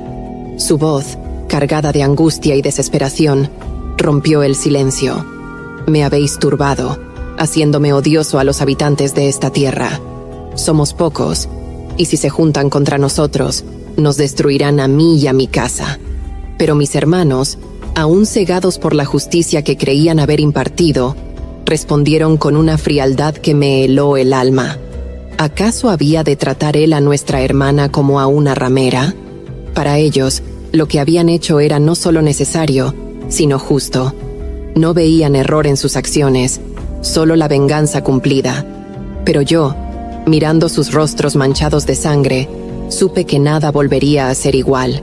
Su voz, cargada de angustia y desesperación, rompió el silencio. Me habéis turbado, haciéndome odioso a los habitantes de esta tierra. Somos pocos, y si se juntan contra nosotros, nos destruirán a mí y a mi casa. Pero mis hermanos, aún cegados por la justicia que creían haber impartido, respondieron con una frialdad que me heló el alma. ¿Acaso había de tratar él a nuestra hermana como a una ramera? Para ellos, lo que habían hecho era no solo necesario, sino justo. No veían error en sus acciones, solo la venganza cumplida. Pero yo, mirando sus rostros manchados de sangre, supe que nada volvería a ser igual.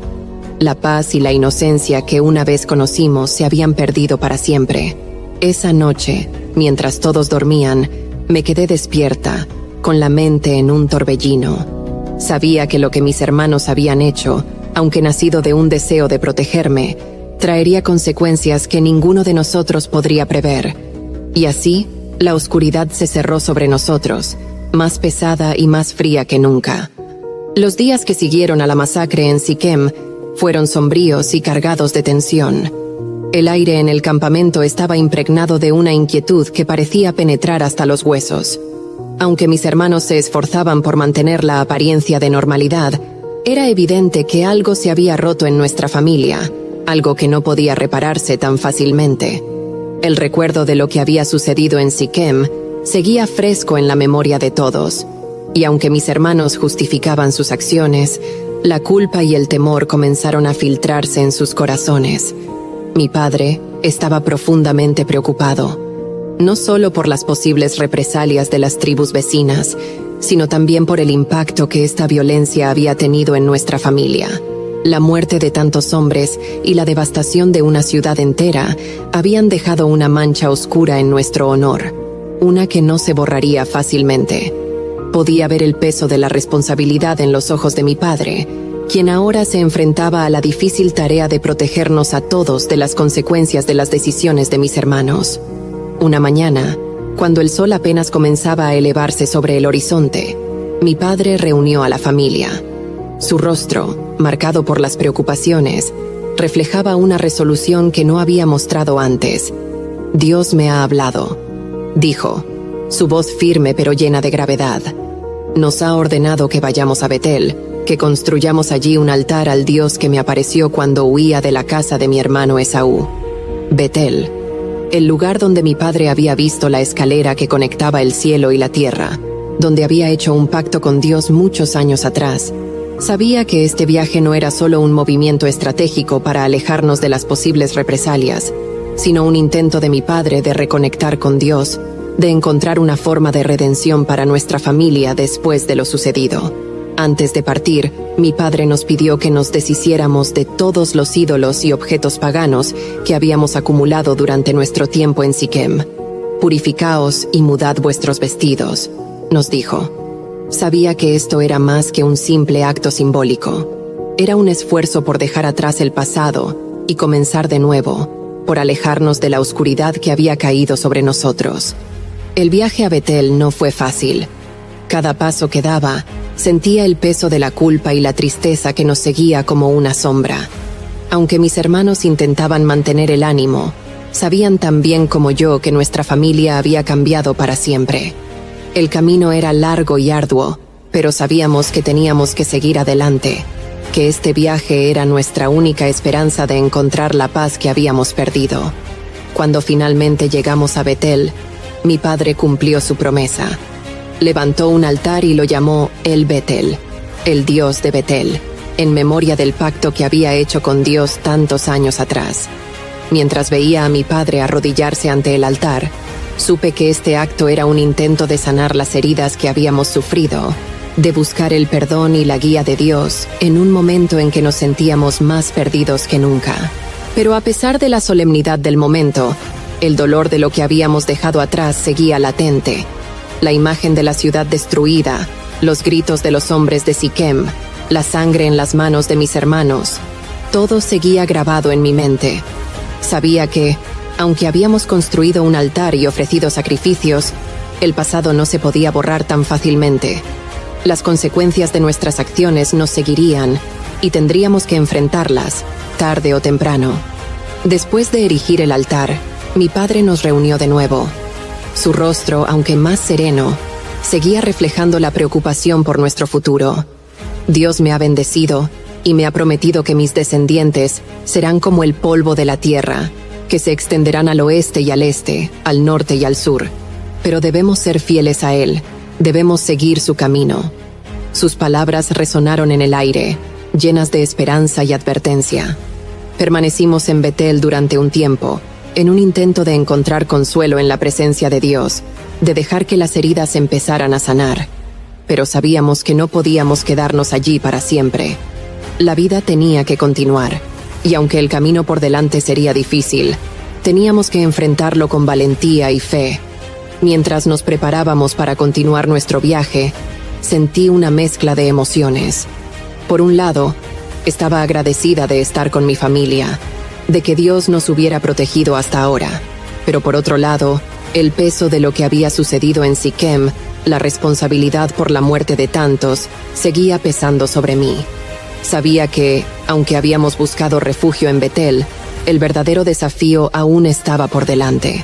La paz y la inocencia que una vez conocimos se habían perdido para siempre. Esa noche, mientras todos dormían, me quedé despierta, con la mente en un torbellino. Sabía que lo que mis hermanos habían hecho, aunque nacido de un deseo de protegerme, traería consecuencias que ninguno de nosotros podría prever. Y así, la oscuridad se cerró sobre nosotros, más pesada y más fría que nunca. Los días que siguieron a la masacre en Siquem fueron sombríos y cargados de tensión. El aire en el campamento estaba impregnado de una inquietud que parecía penetrar hasta los huesos. Aunque mis hermanos se esforzaban por mantener la apariencia de normalidad, era evidente que algo se había roto en nuestra familia, algo que no podía repararse tan fácilmente. El recuerdo de lo que había sucedido en Siquem seguía fresco en la memoria de todos, y aunque mis hermanos justificaban sus acciones, la culpa y el temor comenzaron a filtrarse en sus corazones. Mi padre estaba profundamente preocupado, no solo por las posibles represalias de las tribus vecinas, sino también por el impacto que esta violencia había tenido en nuestra familia. La muerte de tantos hombres y la devastación de una ciudad entera habían dejado una mancha oscura en nuestro honor, una que no se borraría fácilmente. Podía ver el peso de la responsabilidad en los ojos de mi padre, quien ahora se enfrentaba a la difícil tarea de protegernos a todos de las consecuencias de las decisiones de mis hermanos. Una mañana, cuando el sol apenas comenzaba a elevarse sobre el horizonte, mi padre reunió a la familia. Su rostro, marcado por las preocupaciones, reflejaba una resolución que no había mostrado antes. «Dios me ha hablado», dijo, su voz firme pero llena de gravedad. «Nos ha ordenado que vayamos a Betel, que construyamos allí un altar al Dios que me apareció cuando huía de la casa de mi hermano Esaú». Betel, el lugar donde mi padre había visto la escalera que conectaba el cielo y la tierra, donde había hecho un pacto con Dios muchos años atrás. Sabía que este viaje no era solo un movimiento estratégico para alejarnos de las posibles represalias, sino un intento de mi padre de reconectar con Dios, de encontrar una forma de redención para nuestra familia después de lo sucedido. Antes de partir, mi padre nos pidió que nos deshiciéramos de todos los ídolos y objetos paganos que habíamos acumulado durante nuestro tiempo en Siquem. «Purificaos y mudad vuestros vestidos», nos dijo. Sabía que esto era más que un simple acto simbólico. Era un esfuerzo por dejar atrás el pasado y comenzar de nuevo, por alejarnos de la oscuridad que había caído sobre nosotros. El viaje a Betel no fue fácil. Cada paso que daba, sentía el peso de la culpa y la tristeza que nos seguía como una sombra. Aunque mis hermanos intentaban mantener el ánimo, sabían tan bien como yo que nuestra familia había cambiado para siempre. El camino era largo y arduo, pero sabíamos que teníamos que seguir adelante, que este viaje era nuestra única esperanza de encontrar la paz que habíamos perdido. Cuando finalmente llegamos a Betel, mi padre cumplió su promesa. Levantó un altar y lo llamó El Betel, el Dios de Betel, en memoria del pacto que había hecho con Dios tantos años atrás. Mientras veía a mi padre arrodillarse ante el altar, supe que este acto era un intento de sanar las heridas que habíamos sufrido, de buscar el perdón y la guía de Dios en un momento en que nos sentíamos más perdidos que nunca. Pero a pesar de la solemnidad del momento, el dolor de lo que habíamos dejado atrás seguía latente. La imagen de la ciudad destruida, los gritos de los hombres de Siquem, la sangre en las manos de mis hermanos, todo seguía grabado en mi mente. Sabía que, aunque habíamos construido un altar y ofrecido sacrificios, el pasado no se podía borrar tan fácilmente. Las consecuencias de nuestras acciones nos seguirían y tendríamos que enfrentarlas, tarde o temprano. Después de erigir el altar, mi padre nos reunió de nuevo. Su rostro, aunque más sereno, seguía reflejando la preocupación por nuestro futuro. Dios me ha bendecido y me ha prometido que mis descendientes serán como el polvo de la tierra, que se extenderán al oeste y al este, al norte y al sur. Pero debemos ser fieles a Él, debemos seguir su camino. Sus palabras resonaron en el aire, llenas de esperanza y advertencia. Permanecimos en Betel durante un tiempo, en un intento de encontrar consuelo en la presencia de Dios, de dejar que las heridas empezaran a sanar. Pero sabíamos que no podíamos quedarnos allí para siempre. La vida tenía que continuar, y aunque el camino por delante sería difícil, teníamos que enfrentarlo con valentía y fe. Mientras nos preparábamos para continuar nuestro viaje, sentí una mezcla de emociones. Por un lado, estaba agradecida de estar con mi familia, de que Dios nos hubiera protegido hasta ahora. Pero por otro lado, el peso de lo que había sucedido en Siquem, la responsabilidad por la muerte de tantos, seguía pesando sobre mí. Sabía que, aunque habíamos buscado refugio en Betel, el verdadero desafío aún estaba por delante.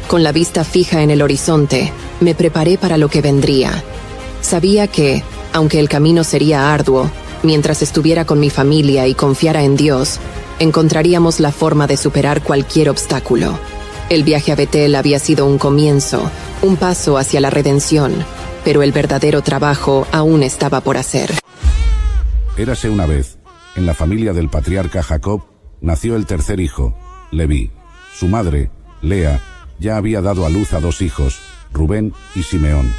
Con la vista fija en el horizonte, me preparé para lo que vendría. Sabía que, aunque el camino sería arduo, mientras estuviera con mi familia y confiara en Dios, encontraríamos la forma de superar cualquier obstáculo. El viaje a Betel había sido un comienzo, un paso hacia la redención, pero el verdadero trabajo aún estaba por hacer. Érase una vez, en la familia del patriarca Jacob, nació el tercer hijo, Leví. Su madre, Lea, ya había dado a luz a 2 hijos, Rubén y Simeón,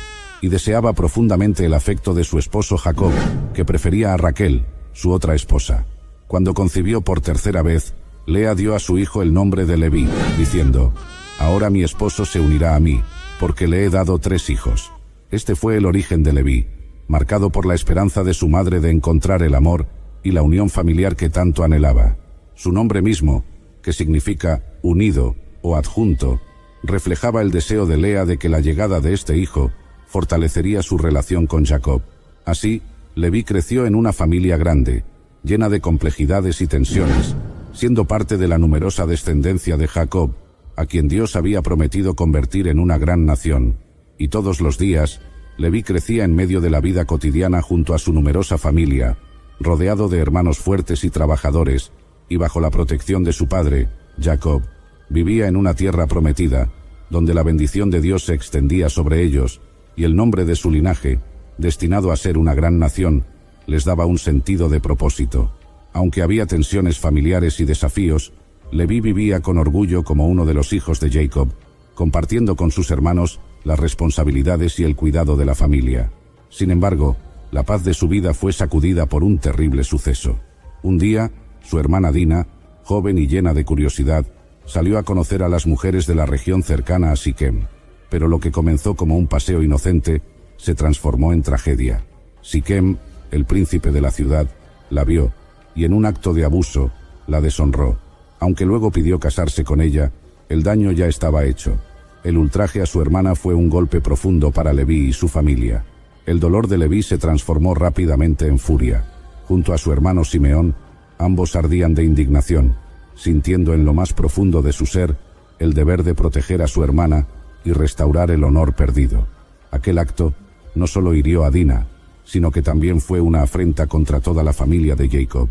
y deseaba profundamente el afecto de su esposo Jacob, que prefería a Raquel, su otra esposa. Cuando concibió por tercera vez, Lea dio a su hijo el nombre de Leví, diciendo: «Ahora mi esposo se unirá a mí, porque le he dado 3 hijos». Este fue el origen de Leví, marcado por la esperanza de su madre de encontrar el amor y la unión familiar que tanto anhelaba. Su nombre mismo, que significa unido o adjunto, reflejaba el deseo de Lea de que la llegada de este hijo fortalecería su relación con Jacob. Así, Leví creció en una familia grande, llena de complejidades y tensiones, siendo parte de la numerosa descendencia de Jacob, a quien Dios había prometido convertir en una gran nación. Y todos los días, Leví crecía en medio de la vida cotidiana junto a su numerosa familia, rodeado de hermanos fuertes y trabajadores, y bajo la protección de su padre, Jacob. Vivía en una tierra prometida, donde la bendición de Dios se extendía sobre ellos, y el nombre de su linaje, destinado a ser una gran nación, les daba un sentido de propósito. Aunque había tensiones familiares y desafíos, Leví vivía con orgullo como uno de los hijos de Jacob, compartiendo con sus hermanos las responsabilidades y el cuidado de la familia. Sin embargo, la paz de su vida fue sacudida por un terrible suceso. Un día, su hermana Dina, joven y llena de curiosidad, salió a conocer a las mujeres de la región cercana a Siquem. Pero lo que comenzó como un paseo inocente se transformó en tragedia. Siquem, el príncipe de la ciudad, la vio, y en un acto de abuso, la deshonró. Aunque luego pidió casarse con ella, el daño ya estaba hecho. El ultraje a su hermana fue un golpe profundo para Leví y su familia. El dolor de Leví se transformó rápidamente en furia. Junto a su hermano Simeón, ambos ardían de indignación, sintiendo en lo más profundo de su ser el deber de proteger a su hermana y restaurar el honor perdido. Aquel acto no solo hirió a Dina, sino que también fue una afrenta contra toda la familia de Jacob.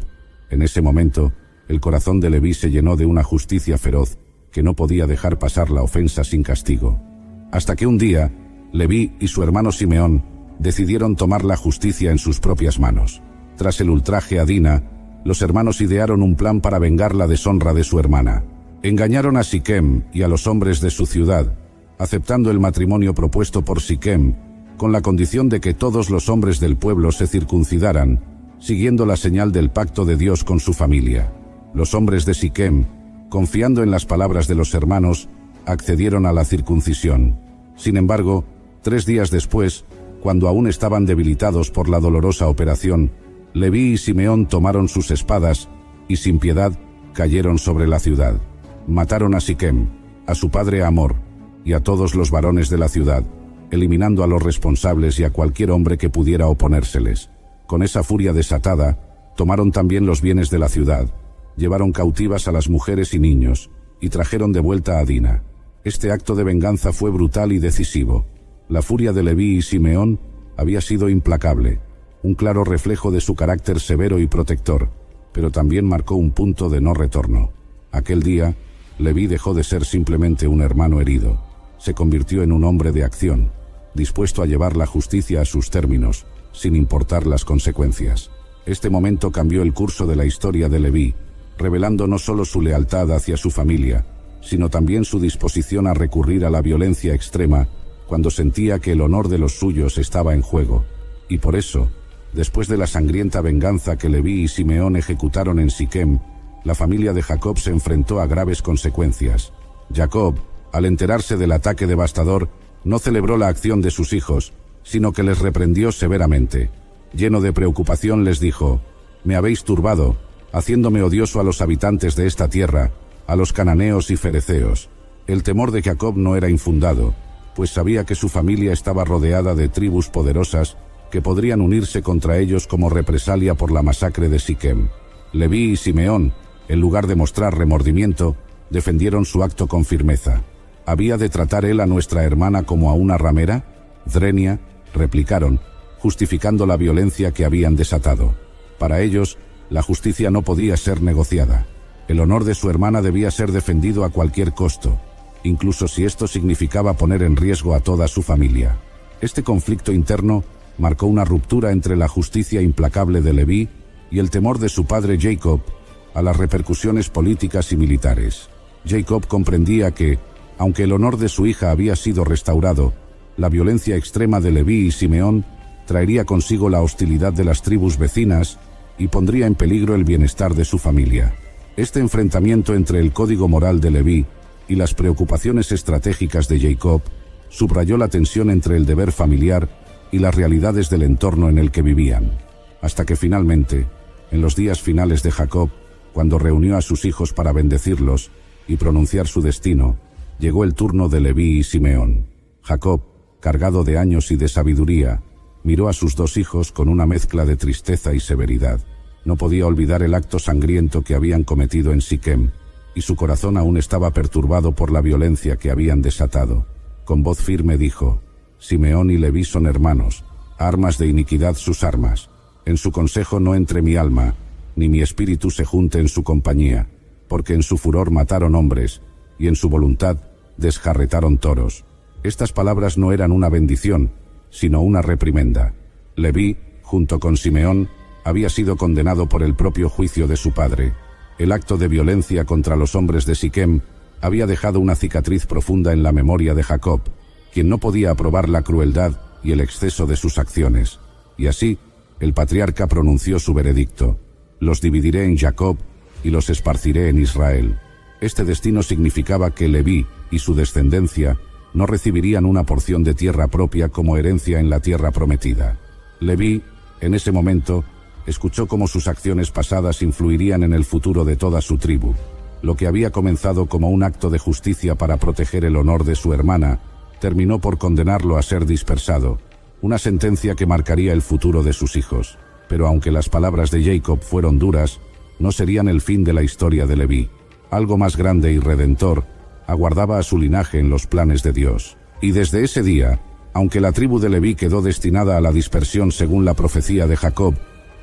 En ese momento, el corazón de Leví se llenó de una justicia feroz que no podía dejar pasar la ofensa sin castigo. Hasta que un día, Leví y su hermano Simeón decidieron tomar la justicia en sus propias manos. Tras el ultraje a Dina, los hermanos idearon un plan para vengar la deshonra de su hermana. Engañaron a Siquem y a los hombres de su ciudad, aceptando el matrimonio propuesto por Siquem, con la condición de que todos los hombres del pueblo se circuncidaran, siguiendo la señal del pacto de Dios con su familia. Los hombres de Siquem, confiando en las palabras de los hermanos, accedieron a la circuncisión. Sin embargo, 3 días después, cuando aún estaban debilitados por la dolorosa operación, Leví y Simeón tomaron sus espadas y sin piedad cayeron sobre la ciudad. Mataron a Siquem, a su padre Amor y a todos los varones de la ciudad, eliminando a los responsables y a cualquier hombre que pudiera oponérseles. Con esa furia desatada, tomaron también los bienes de la ciudad, llevaron cautivas a las mujeres y niños, y trajeron de vuelta a Dina. Este acto de venganza fue brutal y decisivo. La furia de Leví y Simeón había sido implacable, un claro reflejo de su carácter severo y protector, pero también marcó un punto de no retorno. Aquel día, Leví dejó de ser simplemente un hermano herido. Se convirtió en un hombre de acción, dispuesto a llevar la justicia a sus términos, sin importar las consecuencias. Este momento cambió el curso de la historia de Leví, revelando no solo su lealtad hacia su familia, sino también su disposición a recurrir a la violencia extrema cuando sentía que el honor de los suyos estaba en juego. Y por eso, después de la sangrienta venganza que Leví y Simeón ejecutaron en Siquem, la familia de Jacob se enfrentó a graves consecuencias. Jacob, al enterarse del ataque devastador, no celebró la acción de sus hijos, sino que les reprendió severamente. Lleno de preocupación les dijo: «Me habéis turbado, haciéndome odioso a los habitantes de esta tierra, a los cananeos y fereceos». El temor de Jacob no era infundado, pues sabía que su familia estaba rodeada de tribus poderosas que podrían unirse contra ellos como represalia por la masacre de Siquem. Leví y Simeón, en lugar de mostrar remordimiento, defendieron su acto con firmeza. ¿Había de tratar él a nuestra hermana como a una ramera? Drenia, replicaron, justificando la violencia que habían desatado. Para ellos, la justicia no podía ser negociada. El honor de su hermana debía ser defendido a cualquier costo, incluso si esto significaba poner en riesgo a toda su familia. Este conflicto interno marcó una ruptura entre la justicia implacable de Leví y el temor de su padre Jacob a las repercusiones políticas y militares. Jacob comprendía que, aunque el honor de su hija había sido restaurado, la violencia extrema de Leví y Simeón traería consigo la hostilidad de las tribus vecinas y pondría en peligro el bienestar de su familia. Este enfrentamiento entre el código moral de Leví y las preocupaciones estratégicas de Jacob subrayó la tensión entre el deber familiar y las realidades del entorno en el que vivían, hasta que finalmente, en los días finales de Jacob, cuando reunió a sus hijos para bendecirlos y pronunciar su destino, llegó el turno de Leví y Simeón. Jacob, cargado de años y de sabiduría, miró a sus 2 hijos con una mezcla de tristeza y severidad. No podía olvidar el acto sangriento que habían cometido en Siquem, y su corazón aún estaba perturbado por la violencia que habían desatado. Con voz firme dijo: «Simeón y Leví son hermanos, armas de iniquidad sus armas. En su consejo no entre mi alma, ni mi espíritu se junte en su compañía, porque en su furor mataron hombres, y en su voluntad desjarretaron toros». Estas palabras no eran una bendición, sino una reprimenda. Leví, junto con Simeón, había sido condenado por el propio juicio de su padre. El acto de violencia contra los hombres de Siquem había dejado una cicatriz profunda en la memoria de Jacob, quien no podía aprobar la crueldad y el exceso de sus acciones. Y así, el patriarca pronunció su veredicto: «Los dividiré en Jacob y los esparciré en Israel». Este destino significaba que Leví y su descendencia no recibirían una porción de tierra propia como herencia en la tierra prometida. Leví, en ese momento, escuchó cómo sus acciones pasadas influirían en el futuro de toda su tribu. Lo que había comenzado como un acto de justicia para proteger el honor de su hermana, terminó por condenarlo a ser dispersado, una sentencia que marcaría el futuro de sus hijos. Pero aunque las palabras de Jacob fueron duras, no serían el fin de la historia de Leví. Algo más grande y redentor aguardaba a su linaje en los planes de Dios. Y desde ese día, aunque la tribu de Leví quedó destinada a la dispersión según la profecía de Jacob,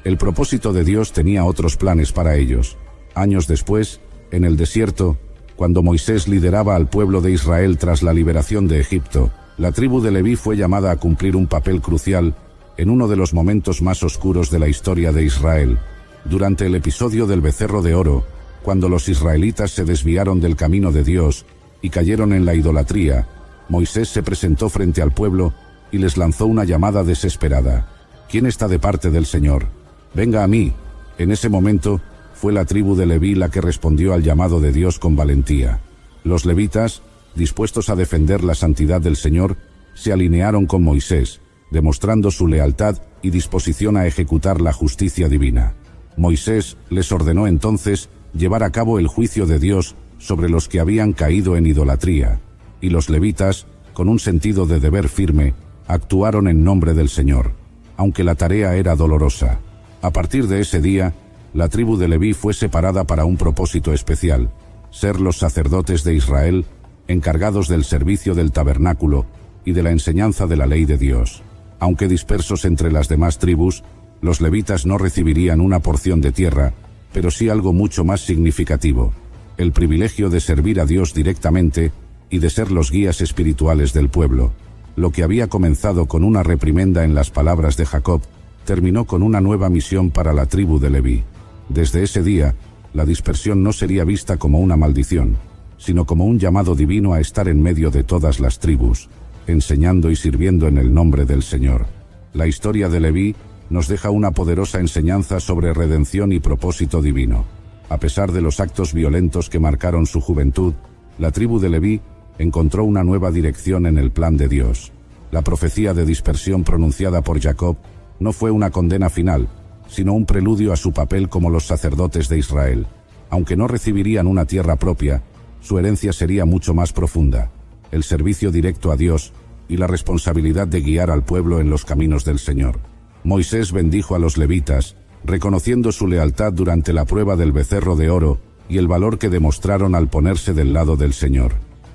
el propósito de Dios tenía otros planes para ellos. Años después, en el desierto, cuando Moisés lideraba al pueblo de Israel tras la liberación de Egipto, la tribu de Leví fue llamada a cumplir un papel crucial en uno de los momentos más oscuros de la historia de Israel. Durante el episodio del becerro de oro, cuando los israelitas se desviaron del camino de Dios y cayeron en la idolatría, Moisés se presentó frente al pueblo y les lanzó una llamada desesperada. ¿Quién está de parte del Señor? Venga a mí. En ese momento, fue la tribu de Leví la que respondió al llamado de Dios con valentía. Los levitas, dispuestos a defender la santidad del Señor, se alinearon con Moisés, demostrando su lealtad y disposición a ejecutar la justicia divina. Moisés les ordenó entonces llevar a cabo el juicio de Dios sobre los que habían caído en idolatría, y los levitas, con un sentido de deber firme, actuaron en nombre del Señor, aunque la tarea era dolorosa. A partir de ese día, la tribu de Leví fue separada para un propósito especial: ser los sacerdotes de Israel, encargados del servicio del tabernáculo y de la enseñanza de la ley de Dios. Aunque dispersos entre las demás tribus, los levitas no recibirían una porción de tierra, pero sí algo mucho más significativo: el privilegio de servir a Dios directamente y de ser los guías espirituales del pueblo. Lo que había comenzado con una reprimenda en las palabras de Jacob, terminó con una nueva misión para la tribu de Leví. Desde ese día, la dispersión no sería vista como una maldición, sino como un llamado divino a estar en medio de todas las tribus, enseñando y sirviendo en el nombre del Señor. La historia de Leví nos deja una poderosa enseñanza sobre redención y propósito divino. A pesar de los actos violentos que marcaron su juventud, la tribu de Leví encontró una nueva dirección en el plan de Dios. La profecía de dispersión pronunciada por Jacob no fue una condena final, sino un preludio a su papel como los sacerdotes de Israel. Aunque no recibirían una tierra propia, su herencia sería mucho más profunda: el servicio directo a Dios y la responsabilidad de guiar al pueblo en los caminos del Señor. Moisés bendijo a los levitas, reconociendo su lealtad durante la prueba del becerro de oro y el valor que demostraron al ponerse del lado del Señor.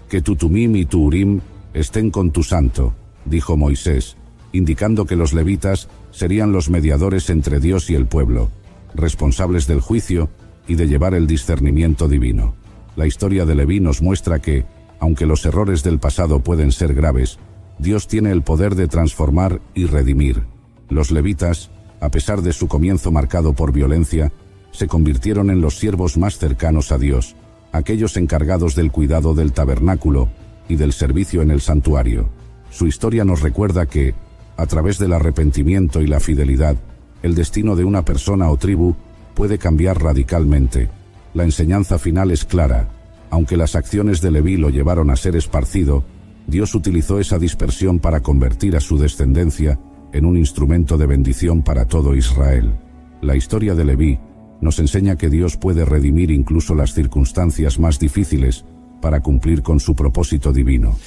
Que tu Tumim y tu Urim estén con tu santo, dijo Moisés, indicando que los levitas serían los mediadores entre Dios y el pueblo, responsables del juicio y de llevar el discernimiento divino. La historia de Leví nos muestra que, aunque los errores del pasado pueden ser graves, Dios tiene el poder de transformar y redimir. Los levitas, a pesar de su comienzo marcado por violencia, se convirtieron en los siervos más cercanos a Dios, aquellos encargados del cuidado del tabernáculo y del servicio en el santuario. Su historia nos recuerda que, a través del arrepentimiento y la fidelidad, el destino de una persona o tribu puede cambiar radicalmente. La enseñanza final es clara: aunque las acciones de Leví lo llevaron a ser esparcido, Dios utilizó esa dispersión para convertir a su descendencia en un instrumento de bendición para todo Israel. La historia de Leví nos enseña que Dios puede redimir incluso las circunstancias más difíciles para cumplir con su propósito divino.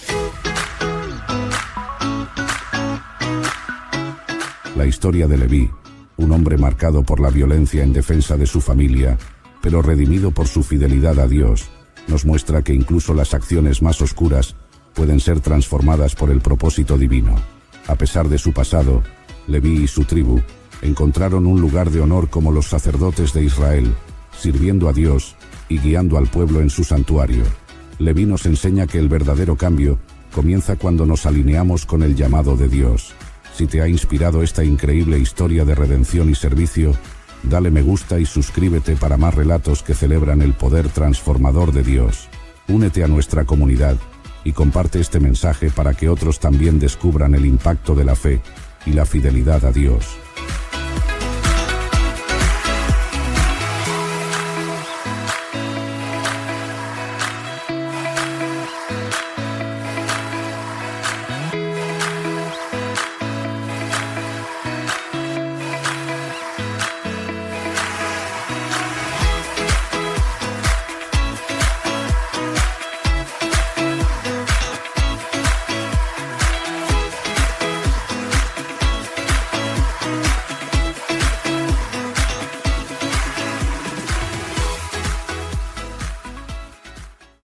La historia de Leví, un hombre marcado por la violencia en defensa de su familia, pero redimido por su fidelidad a Dios, nos muestra que incluso las acciones más oscuras pueden ser transformadas por el propósito divino. A pesar de su pasado, Leví y su tribu encontraron un lugar de honor como los sacerdotes de Israel, sirviendo a Dios y guiando al pueblo en su santuario. Leví nos enseña que el verdadero cambio comienza cuando nos alineamos con el llamado de Dios. Si te ha inspirado esta increíble historia de redención y servicio, dale me gusta y suscríbete para más relatos que celebran el poder transformador de Dios. Únete a nuestra comunidad y comparte este mensaje para que otros también descubran el impacto de la fe y la fidelidad a Dios.